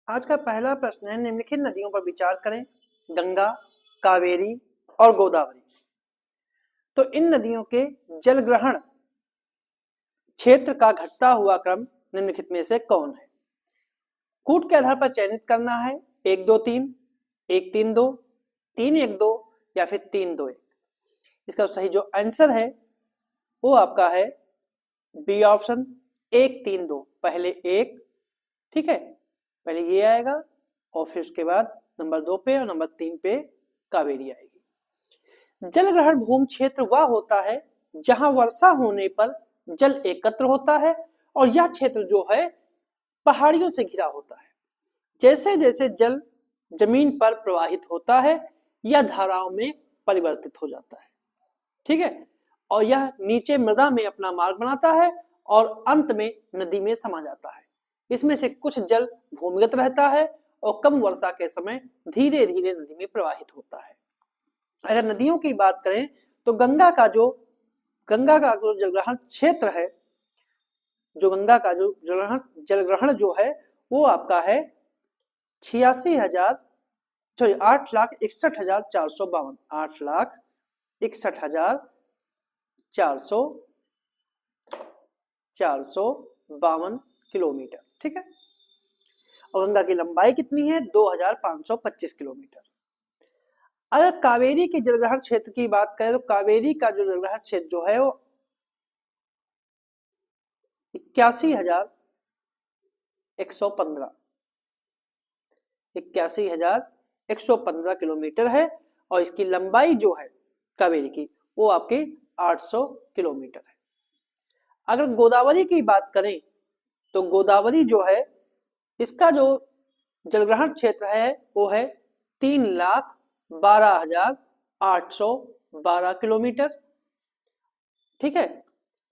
आज का पहला प्रश्न है, निम्नलिखित नदियों पर विचार करें। गंगा, कावेरी और गोदावरी। तो इन नदियों के जल ग्रहण क्षेत्र का घटता हुआ क्रम निम्नलिखित में से कौन है? कूट के आधार पर चयनित करना है। 1 2 3, 1 3 2, 3 1 2 या फिर 3 2 1। इसका सही जो आंसर है वो आपका है बी ऑप्शन 1 3 2। पहले 1, ठीक है, पहले ये आएगा और फिर उसके बाद नंबर 2 पे और नंबर 3 पे कावेरी आएगी। जल ग्रहण भूमि क्षेत्र वह होता है जहां वर्षा होने पर जल एकत्र होता है और यह क्षेत्र जो है पहाड़ियों से घिरा होता है। जैसे जैसे जल जमीन पर प्रवाहित होता है यह धाराओं में परिवर्तित हो जाता है, ठीक है, और यह नीचे मृदा में अपना मार्ग बनाता है और अंत में नदी में समा जाता है। इसमें से कुछ जल भूमिगत रहता है और कम वर्षा के समय धीरे धीरे नदी में प्रवाहित होता है। अगर नदियों की बात करें तो गंगा का जो जलग्रहण क्षेत्र है, जो गंगा का जो जलग्रहण जो है वो आपका है 8,61,452 8,61,452 किलोमीटर, ठीक है। और गंगा की लंबाई कितनी है? 2,525 किलोमीटर। अगर कावेरी के जलग्रहण क्षेत्र की बात करें तो कावेरी का जो जलग्रहण क्षेत्र जो है वो 81,115 किलोमीटर है और इसकी लंबाई जो है कावेरी की वो आपकी 800 किलोमीटर है। अगर गोदावरी की बात करें तो गोदावरी जो है इसका जो जलग्रहण क्षेत्र है वो है 3,12,812 किलोमीटर, ठीक है,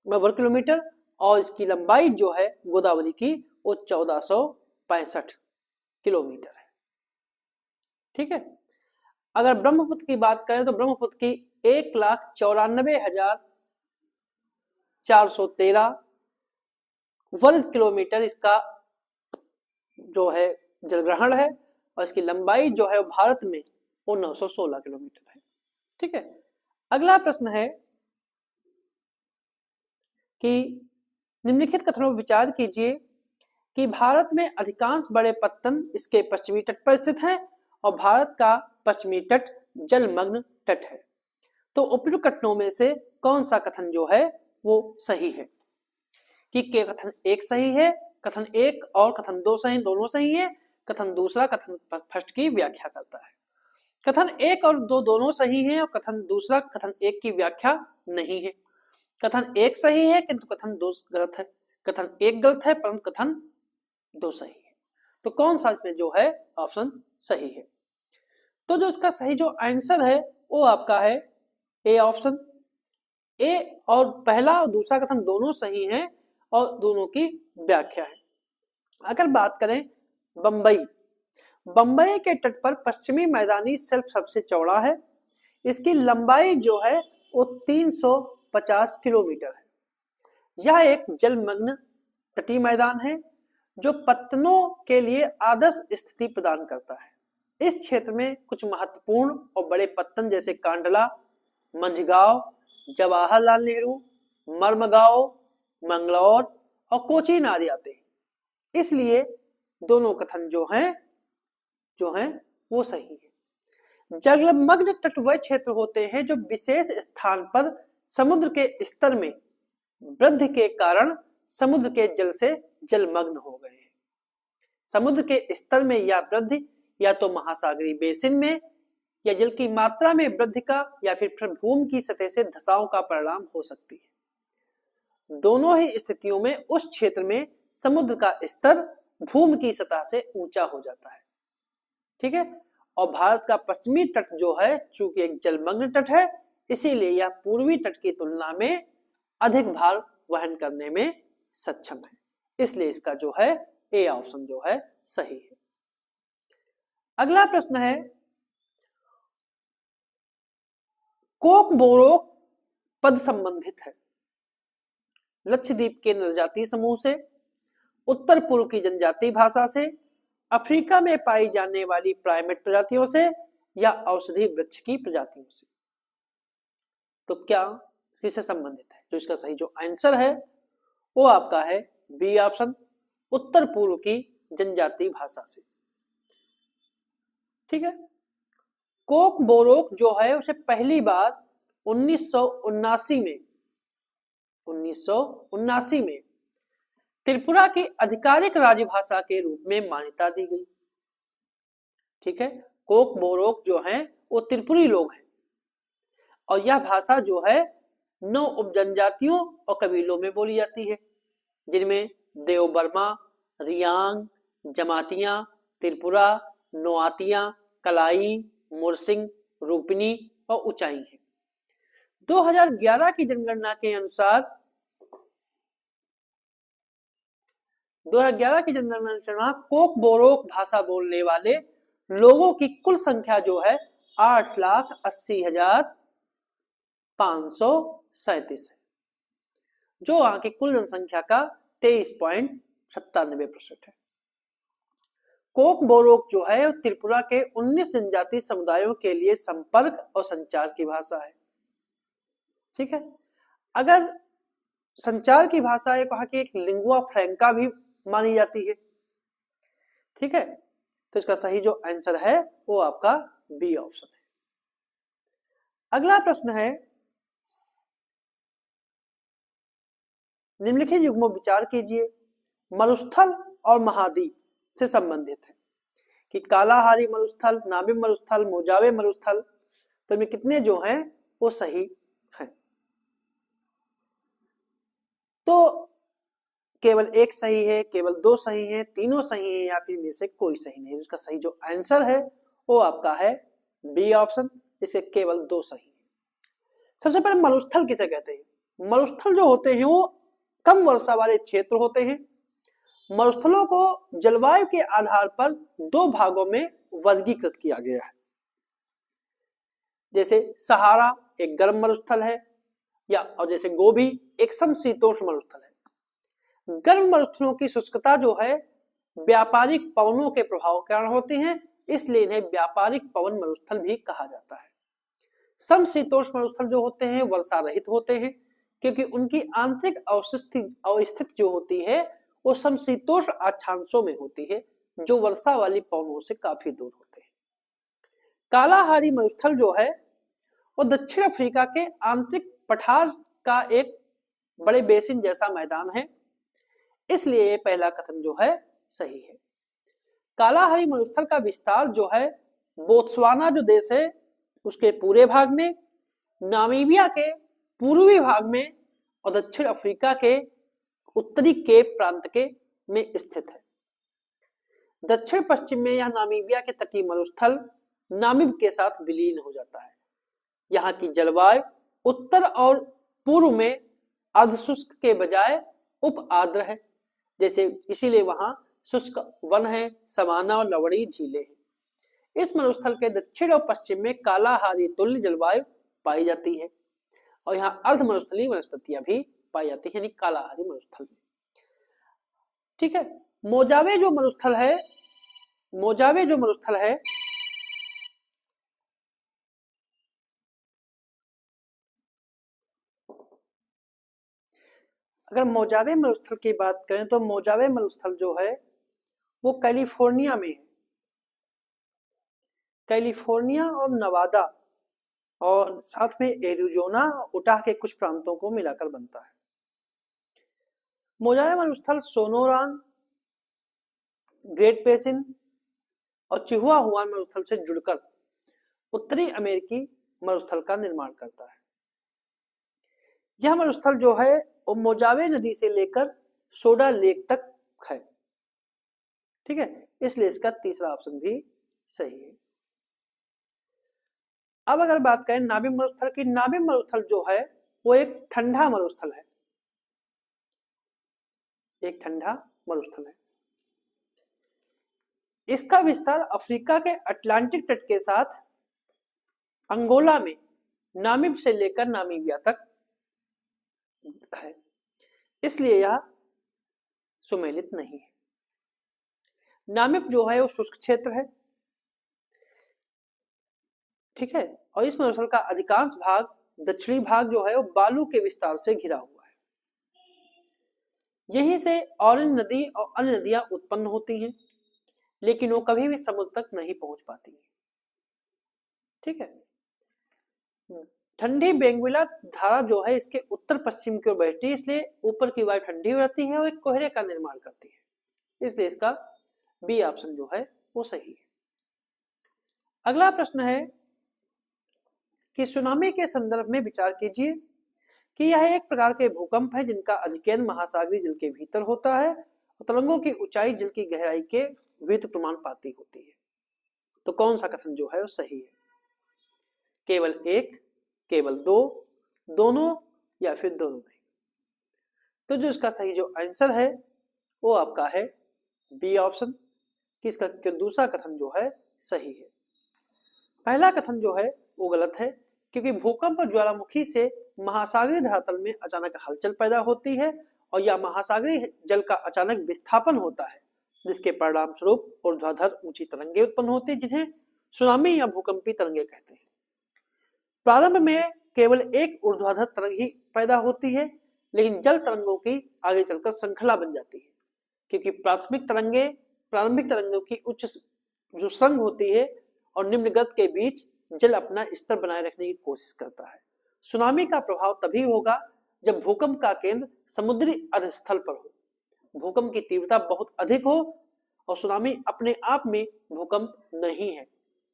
वर्ग किलोमीटर। और इसकी लंबाई जो है गोदावरी की वो 1465 किलोमीटर है, ठीक है। अगर ब्रह्मपुत्र की बात करें तो ब्रह्मपुत्र की 1,94,413 वर्ग किलोमीटर इसका जो है जलग्रहण है और इसकी लंबाई जो है भारत में वो 916 किलोमीटर है, ठीक है। अगला प्रश्न है कि निम्नलिखित कथनों पर विचार कीजिए कि भारत में अधिकांश बड़े पत्तन इसके पश्चिमी तट पर स्थित हैं और भारत का पश्चिमी तट जलमग्न तट है। तो उपयुक्त कथनों में से कौन सा कथन जो है वो सही है? कि कथन 1 सही है, कथन 1 और कथन 2 सही, दोनों सही है। कथन दूसरा कथन फर्स्ट की व्याख्या करता है। कथन 1 और 2 दोनों सही हैं और कथन दूसरा कथन 1 की व्याख्या नहीं है। कथन 1 सही है किंतु कथन 2 गलत है। कथन 1 गलत है परंतु कथन 2 सही है। तो कौन सा इसमें जो है ऑप्शन सही है? तो जो इसका सही जो आंसर है वो आपका है ए ऑप्शन। ए और पहला और दूसरा कथन दोनों सही हैं और दोनों की व्याख्या है। अगर बात करें बंबई के तट पर पश्चिमी मैदानी शेल्फ सबसे चौड़ा है। इसकी लंबाई जो है वो 350 किलोमीटर है। यह एक जलमग्न तटीय मैदान है जो पत्तनों के लिए आदर्श स्थिति प्रदान करता है। इस क्षेत्र में कुछ महत्वपूर्ण और बड़े पत्तन जैसे कांडला, मंझगांव, जवाहरलाल नेहरू, मर्मगांव, मंगलौर और कोचीन आदि आते हैं। इसलिए दोनों कथन जो हैं वो सही है। जलमग्न तट वह क्षेत्र होते हैं जो विशेष स्थान पर समुद्र के स्तर में वृद्धि के कारण समुद्र के जल से जलमग्न हो गए हैं। समुद्र के स्तर में यह वृद्धि या तो महासागरीय बेसिन में या जल की मात्रा में वृद्धि का या फिर भूमि की सतह से धसाव का परिणाम हो सकती है। दोनों ही स्थितियों में उस क्षेत्र में समुद्र का स्तर भूमि की सतह से ऊंचा हो जाता है, ठीक है। और भारत का पश्चिमी तट जो है चूंकि एक जलमग्न तट है इसीलिए यह पूर्वी तट की तुलना में अधिक भार वहन करने में सक्षम है। इसलिए इसका जो है ए ऑप्शन जो है सही है। अगला प्रश्न है कोक बोरोक पद संबंधित है लक्षद्वीप के जनजातीय समूह से, उत्तर पूर्व की जनजातीय भाषा से, अफ्रीका में पाई जाने वाली प्राइमेट प्रजातियों से या औषधि वृक्ष की प्रजातियों से? तो क्या किससे संबंधित है? तो इसका सही जो आंसर है वो आपका है बी ऑप्शन, उत्तर पूर्व की जनजाति भाषा से। ठीक है। कोक बोरोक जो है उसे पहली बार 1979 में त्रिपुरा की आधिकारिक राजभाषा के रूप में मान्यता दी गई। ठीक है। कोक बोरोक जो है वो त्रिपुरी लोग हैं और यह भाषा जो है 9 उपजनजातियों और कबीलों में बोली जाती है, जिनमें देवबर्मा, रियांग, जमातियां, त्रिपुरा, नोआतिया, कलाई, मुरसिंग, रूपनी और ऊंचाई है। 2011 की जनगणना के अनुसार 2011 की जनगणना कोक बोरोक भाषा बोलने वाले लोगों की कुल संख्या जो है 8,80,537 है, जो वहां की कुल जनसंख्या का 23.97% है। कोक बोरोक जो है त्रिपुरा के 19 जनजाति समुदायों के लिए संपर्क और संचार की भाषा है। ठीक है। अगर संचार की भाषा है वहां की एक लिंगुआ फ्रैंका भी मानी जाती है। ठीक है। तो इसका सही जो आंसर है वो आपका बी ऑप्शन है। अगला प्रश्न है, निम्नलिखित युग्मों विचार कीजिए, मरुस्थल और महाद्वीप से संबंधित है कि कालाहारी मरुस्थल, नामिब मरुस्थल, मोजावे मरुस्थल, तो इनमें कितने जो हैं वो सही हैं? तो केवल एक सही है, केवल 2 सही है, तीनों सही है, या फिर में से कोई सही नहीं। इसका सही जो आंसर है वो आपका है बी ऑप्शन, इसके केवल 2 सही है। सबसे पहले मरुस्थल किसे कहते हैं? मरुस्थल जो होते हैं वो कम वर्षा वाले क्षेत्र होते हैं। मरुस्थलों को जलवायु के आधार पर 2 भागों में वर्गीकृत किया गया है। जैसे सहारा एक गर्म मरुस्थल है, और जैसे गोबी एक समशीतोष्ण मरुस्थल है। गर्म मरुस्थलों की शुष्कता जो है व्यापारिक पवनों के प्रभाव के कारण होती है, इसलिए इन्हें व्यापारिक पवन मरुस्थल भी कहा जाता है। समशीतोष्ण मरुस्थल जो होते हैं वर्षा रहित होते हैं, क्योंकि उनकी आंतरिक अवस्थिति जो होती है वो समशीतोष्ण अक्षांशों में होती है, जो वर्षा वाली पवनों से काफी दूर होते हैं। कालाहारी मरुस्थल जो है वो दक्षिण अफ्रीका के आंतरिक पठार का एक बड़े बेसिन जैसा मैदान है, इसलिए ये पहला कथन जो है सही है। कालाहारी मरुस्थल का विस्तार जो है बोत्सवाना जो देश है उसके पूरे भाग में, नामीबिया के पूर्वी भाग में और दक्षिण अफ्रीका के उत्तरी केप प्रांत के में स्थित है। दक्षिण पश्चिम में यह नामीबिया के तटीय मरुस्थल नामिब के साथ विलीन हो जाता है। यहाँ की जलवायु उत्तर और पूर्व में अर्धशुष्क के बजाय उप आर्द्र है, जैसे इसीलिए वहां शुष्क वन है, सवाना और लवणी झीलें हैं। इस मरुस्थल के दक्षिण और पश्चिम में कालाहारी तुल्य जलवायु पाई जाती है और यहाँ अर्ध मरुस्थलीय वनस्पतियां भी पाई जाती है, यानी कालाहारी मरुस्थल में। ठीक है। मोजावे जो मरुस्थल है अगर मोजावे मरुस्थल की बात करें तो मोजावे मरुस्थल जो है वो कैलिफोर्निया में है। कैलिफोर्निया और नवादा और साथ में एरिजोना, उटाह के कुछ प्रांतों को मिलाकर बनता है। मोजावे मरुस्थल सोनोरान, ग्रेट बेसिन और चिहुआहुआ मरुस्थल से जुड़कर उत्तरी अमेरिकी मरुस्थल का निर्माण करता है। यह मरुस्थल जो है वो मोजावे नदी से लेकर सोडा लेक तक है। ठीक है। इसलिए इसका तीसरा ऑप्शन भी सही है। अब अगर बात करें नामिब मरुस्थल की, नामिब मरुस्थल जो है वो एक ठंडा मरुस्थल है, एक ठंडा मरुस्थल है। इसका विस्तार अफ्रीका के अटलांटिक तट के साथ अंगोला में नामिब से लेकर नामीबिया तक है, इसलिए यह सुमेलित नहीं है। नामिब जो है वो शुष्क क्षेत्र है, ठीक है, और इस मरुस्थल का अधिकांश भाग, दक्षिणी भाग जो है वो बालू के विस्तार से घिरा हुआ है। यहीं से ऑरेंज नदी और अन्य नदियां उत्पन्न होती हैं, लेकिन वो कभी भी समुद्र तक नहीं पहुंच पाती, ठीक है। ठंडी बेंगुला धारा जो है इसके उत्तर पश्चिम की ओर बहती है, इसलिए ऊपर की वायु ठंडी रहती है और एक कोहरे का निर्माण करती है, इसलिए इसका बी ऑप्शन जो है वो सही है। अगला प्रश्न है कि सुनामी के संदर्भ में विचार कीजिए कि यह एक प्रकार के भूकंप है जिनका अधिकेंद्र महासागरीय जल के भीतर होता है और तरंगों की ऊंचाई जल की गहराई के विरुद्ध प्रमाणपाती होती है। तो कौन सा कथन जो है वो सही है? केवल एक, केवल दो, दोनों, या फिर दोनों नहीं? तो जो इसका सही जो आंसर है वो आपका है बी ऑप्शन, कि इसका दूसरा कथन जो है सही है। पहला कथन जो है वो गलत है, क्योंकि भूकंप और ज्वालामुखी से महासागरीय धरातल में अचानक हलचल पैदा होती है और यह महासागरीय जल का अचानक विस्थापन होता है, जिसके परिणाम स्वरूप ऊर्ध्वाधर ऊंची तरंगें उत्पन्न होती हैं, जिन्हें सुनामी या भूकंपी तरंगें कहते हैं। प्रारंभ में केवल एक ऊर्ध्वाधर तरंग ही पैदा होती है, लेकिन जल तरंगों की आगे चलकर श्रृंखला बन जाती है, क्योंकि प्रारंभिक तरंगों की उच्च जो संग होती है और निम्न गति के बीच जल अपना स्तर बनाए रखने की कोशिश करता है। सुनामी का प्रभाव तभी होगा जब भूकंप का केंद्र समुद्री अधस्थल पर हो, भूकंप की तीव्रता बहुत अधिक हो, और सुनामी अपने आप में भूकंप नहीं है,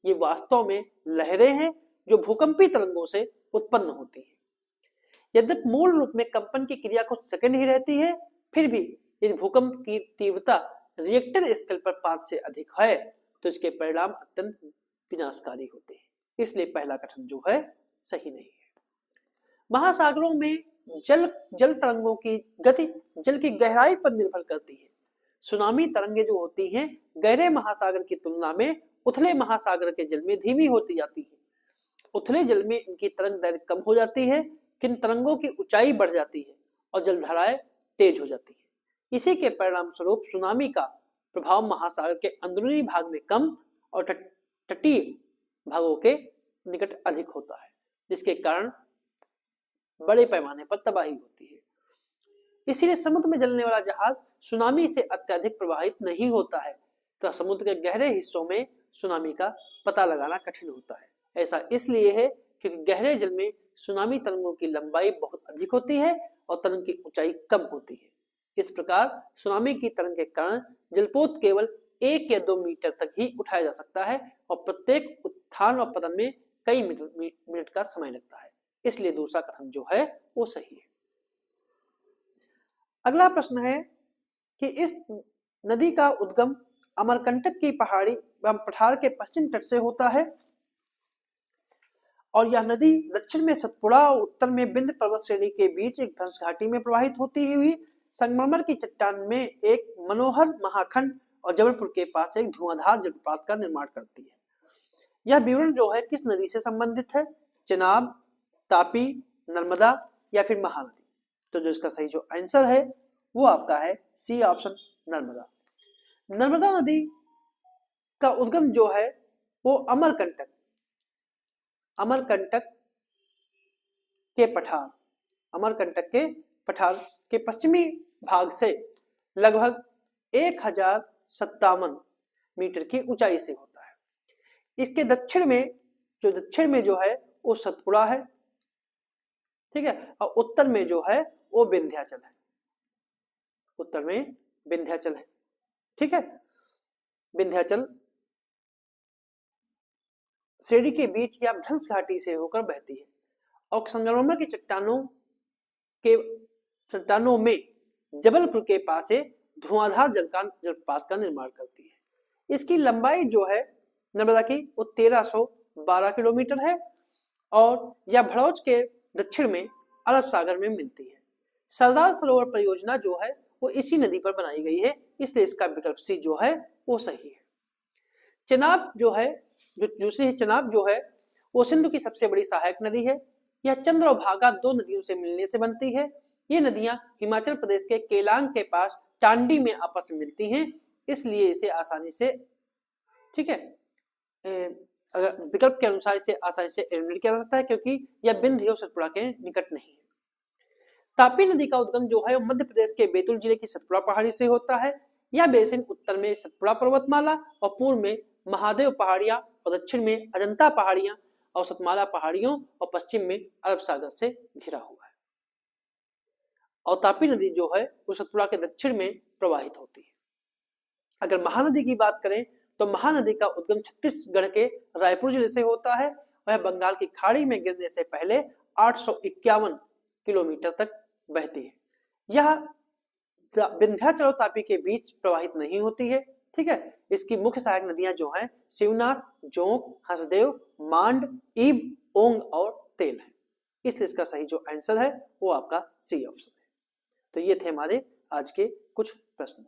ये वास्तव में लहरें हैं जो भूकंपी तरंगों से उत्पन्न होती है। यद्यपि मूल रूप में कंपन की क्रिया कुछ सेकंड ही रहती है, फिर भी यदि भूकंप की तीव्रता रिएक्टर स्केल पर 5 से अधिक है तो इसके परिणाम अत्यंत विनाशकारी होते हैं, इसलिए पहला कथन जो है सही नहीं है। महासागरों में जल तरंगों की गति जल की गहराई पर निर्भर करती है। सुनामी तरंगे जो होती हैं गहरे महासागर की तुलना में उथले महासागर के जल में धीमी होती जाती है। उथले जल में इनकी तरंग दैर्घ्य कम हो जाती है, किंतु तरंगों की ऊंचाई बढ़ जाती है और जलधाराएं तेज हो जाती है। इसी के परिणाम स्वरूप सुनामी का प्रभाव महासागर के अंदरूनी भाग में कम और तटीय भागों के निकट अधिक होता है, जिसके कारण बड़े पैमाने पर तबाही होती है। इसीलिए समुद्र में चलने वाला जहाज सुनामी से अत्यधिक प्रभावित नहीं होता है, तो समुद्र के गहरे हिस्सों में सुनामी का पता लगाना कठिन होता है। ऐसा इसलिए है क्योंकि गहरे जल में सुनामी तरंगों की लंबाई बहुत अधिक होती है और तरंग की ऊंचाई कम होती है। इस प्रकार सुनामी की तरंग के कारण जलपोत केवल 1 या 2 मीटर तक ही उठाया जा सकता है और प्रत्येक उत्थान और पतन में कई मिनट का समय लगता है, इसलिए दूसरा कथन जो है वो सही है। अगला प्रश्न है कि इस नदी का उद्गम अमरकंटक की पहाड़ी एवं पठार के पश्चिम तट से होता है और यह नदी दक्षिण में सतपुड़ा और उत्तर में बिंद पर्वत श्रेणी के बीच एक धंस घाटी में प्रवाहित होती हुई संगमरमर की चट्टान में एक मनोहर महाखंड और जबलपुर के पास एक धुआंधार जलप्रपात का निर्माण करती है। यह विवरण जो है किस नदी से संबंधित है? चेनाब, तापी, नर्मदा या फिर महानदी? तो जो इसका सही जो आंसर है वो आपका है सी ऑप्शन, नर्मदा। नर्मदा नदी का उद्गम जो है वो अमरकंटक के पठार के पश्चिमी भाग से लगभग 1057 मीटर की ऊंचाई से होता है। इसके दक्षिण में जो है वो सतपुड़ा है, ठीक है, और उत्तर में जो है वो विंध्याचल है, ठीक है। विंध्याचल श्रेणी के बीच या भ्रंश घाटी से होकर बहती है और संगमरमर की चट्टानों में जबलपुर के पास एक धुआंधार जलप्रपात का निर्माण करती है। इसकी लंबाई जो है नर्मदा की वो 1312 किलोमीटर है और यह भड़ौच के दक्षिण में अरब सागर में मिलती है। सरदार सरोवर परियोजना जो है वो इसी नदी पर बनाई गई है, इसलिए इसका विकल्प सी जो है वो सही है। चेनाब जो है चेनाब जो है वो सिंधु की सबसे बड़ी सहायक नदी है। यह चंद्र और भागा 2 नदियों से मिलने से बनती है। ये नदियां हिमाचल प्रदेश के केलांग के पास चांडी में आपस में मिलती हैं। इसलिए इसे आसानी से, ठीक है, अगर विकल्प के अनुसार इसे आसानी से एलिमिनेट किया जा सकता है क्योंकि यह विंध्य और सतपुड़ा के निकट नहीं है। तापी नदी का उद्गम जो है मध्य प्रदेश के बैतूल जिले की सतपुड़ा पहाड़ी से होता है। यह बेसिन उत्तर में सतपुड़ा पर्वतमाला और पूर्व में महादेव पहाड़ियां और दक्षिण में अजंता पहाड़ियां और सतमाला पहाड़ियों और पश्चिम में अरब सागर से घिरा हुआ है। और तापी नदी जो है वो सतपुड़ा के दक्षिण में प्रवाहित होती है। अगर महानदी की बात करें तो महानदी का उद्गम छत्तीसगढ़ के रायपुर जिले से होता है। वह बंगाल की खाड़ी में गिरने से पहले 851 किलोमीटर तक बहती है। यह विंध्याचल और तापी के बीच प्रवाहित नहीं होती है, ठीक है। इसकी मुख्य सहायक नदियां जो हैं शिवनाथ, जोंक, हंसदेव, मांड, ईब, ओंग और तेल है। इसलिए इसका सही जो आंसर है वो आपका सी ऑप्शन है। तो ये थे हमारे आज के कुछ प्रश्न।